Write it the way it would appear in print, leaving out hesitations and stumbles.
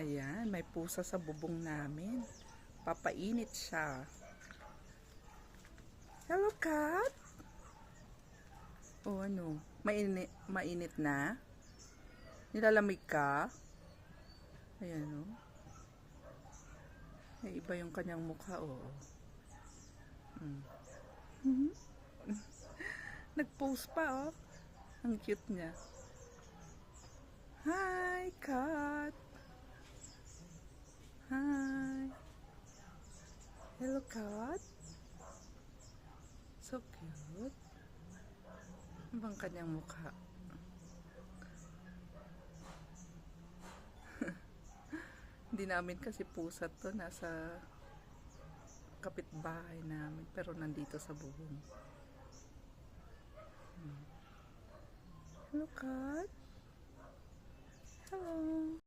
Ayan, may pusa sa bubong namin. Papainit siya. Hello, cat. O ano, mainit na? Nilalamig ka? Ayan o. May iba yung kanyang mukha o. Nag-post pa oh. Ang cute niya. Hi, cat. Hi. Hello, cat. So cute. Ano bang kanyang mukha? Hindi namin kasi pusa to. Nasa kapitbahay namin. Pero nandito sa bubong. Hello, cat. Hello.